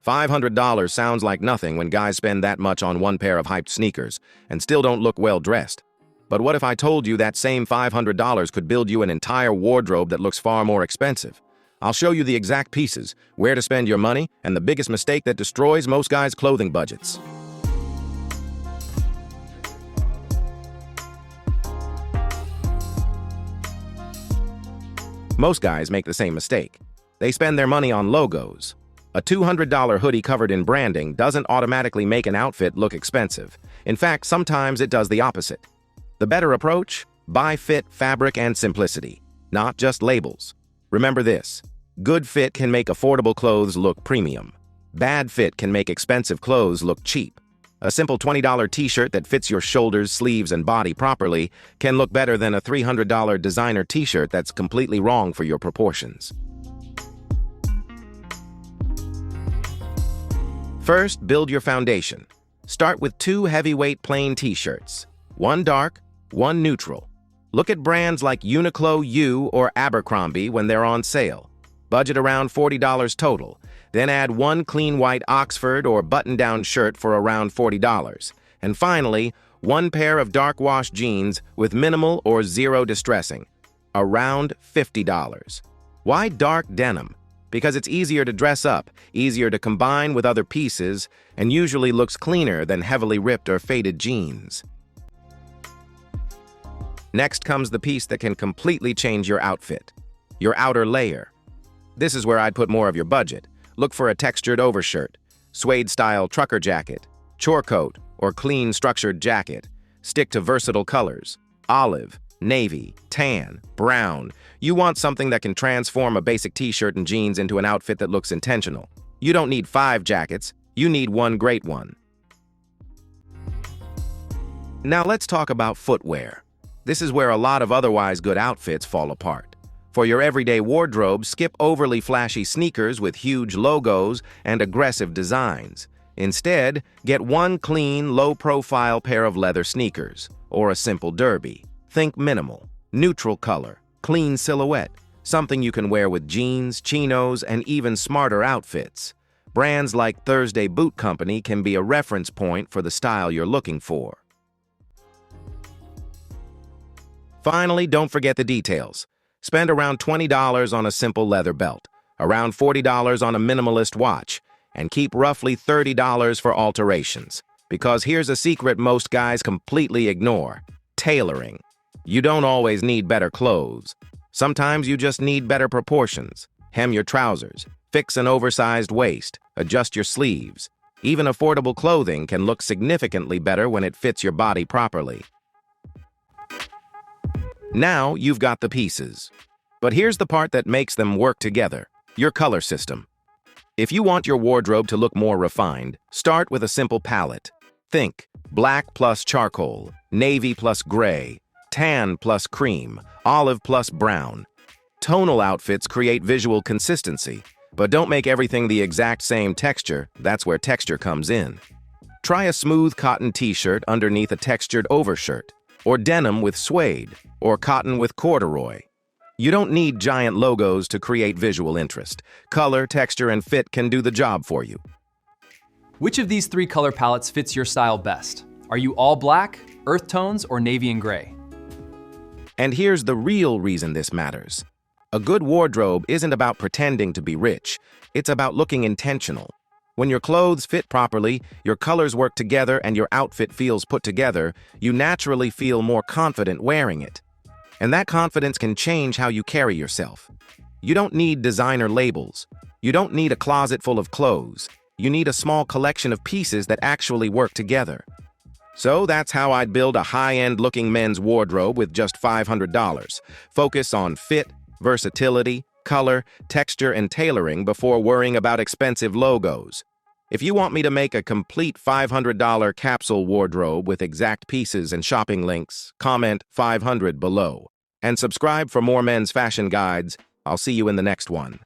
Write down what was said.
$500 sounds like nothing when guys spend that much on one pair of hyped sneakers and still don't look well dressed. But what if I told you that same $500 could build you an entire wardrobe that looks far more expensive? I'll show you the exact pieces, where to spend your money, and the biggest mistake that destroys most guys' clothing budgets. Most guys make the same mistake. They spend their money on logos. A $200 hoodie covered in branding doesn't automatically make an outfit look expensive. In fact, sometimes it does the opposite. The better approach? Buy fit, fabric, and simplicity, not just labels. Remember this: good fit can make affordable clothes look premium. Bad fit can make expensive clothes look cheap. A simple $20 t-shirt that fits your shoulders, sleeves, and body properly can look better than a $300 designer t-shirt that's completely wrong for your proportions. First, build your foundation. Start with 2 heavyweight plain t-shirts, one dark, one neutral. Look at brands like Uniqlo U or Abercrombie when they're on sale. Budget around $40 total. Then add one clean white Oxford or button-down shirt for around $40. And finally, one pair of dark wash jeans with minimal or zero distressing, around $50. Why dark denim? Because it's easier to dress up, easier to combine with other pieces, and usually looks cleaner than heavily ripped or faded jeans. Next comes the piece that can completely change your outfit: your outer layer. This is where I'd put more of your budget. Look for a textured overshirt, suede-style trucker jacket, chore coat, or clean structured jacket. Stick to versatile colors: olive, navy, tan, brown. You want something that can transform a basic t-shirt and jeans into an outfit that looks intentional. You don't need 5 jackets, you need one great one. Now let's talk about footwear. This is where a lot of otherwise good outfits fall apart. For your everyday wardrobe, skip overly flashy sneakers with huge logos and aggressive designs. Instead, get one clean, low-profile pair of leather sneakers, or a simple derby. Think minimal, neutral color, clean silhouette, something you can wear with jeans, chinos, and even smarter outfits. Brands like Thursday Boot Company can be a reference point for the style you're looking for. Finally, don't forget the details. Spend around $20 on a simple leather belt, around $40 on a minimalist watch, and keep roughly $30 for alterations. Because here's a secret most guys completely ignore: tailoring. You don't always need better clothes. Sometimes you just need better proportions. Hem your trousers, fix an oversized waist, adjust your sleeves. Even affordable clothing can look significantly better when it fits your body properly. Now you've got the pieces. But here's the part that makes them work together: your color system. If you want your wardrobe to look more refined, start with a simple palette. Think black plus charcoal, navy plus gray, tan plus cream, olive plus brown. Tonal outfits create visual consistency, but don't make everything the exact same texture. That's where texture comes in. Try a smooth cotton t-shirt underneath a textured overshirt, or denim with suede, or cotton with corduroy. You don't need giant logos to create visual interest. Color, texture, and fit can do the job for you. Which of these 3 color palettes fits your style best? Are you all black, earth tones, or navy and gray? And here's the real reason this matters. A good wardrobe isn't about pretending to be rich. It's about looking intentional. When your clothes fit properly, your colors work together, and your outfit feels put together, you naturally feel more confident wearing it. And that confidence can change how you carry yourself. You don't need designer labels. You don't need a closet full of clothes. You need a small collection of pieces that actually work together. So that's how I'd build a high-end looking men's wardrobe with just $500. Focus on fit, versatility, color, texture, and tailoring before worrying about expensive logos. If you want me to make a complete $500 capsule wardrobe with exact pieces and shopping links, comment 500 below. And subscribe for more men's fashion guides. I'll see you in the next one.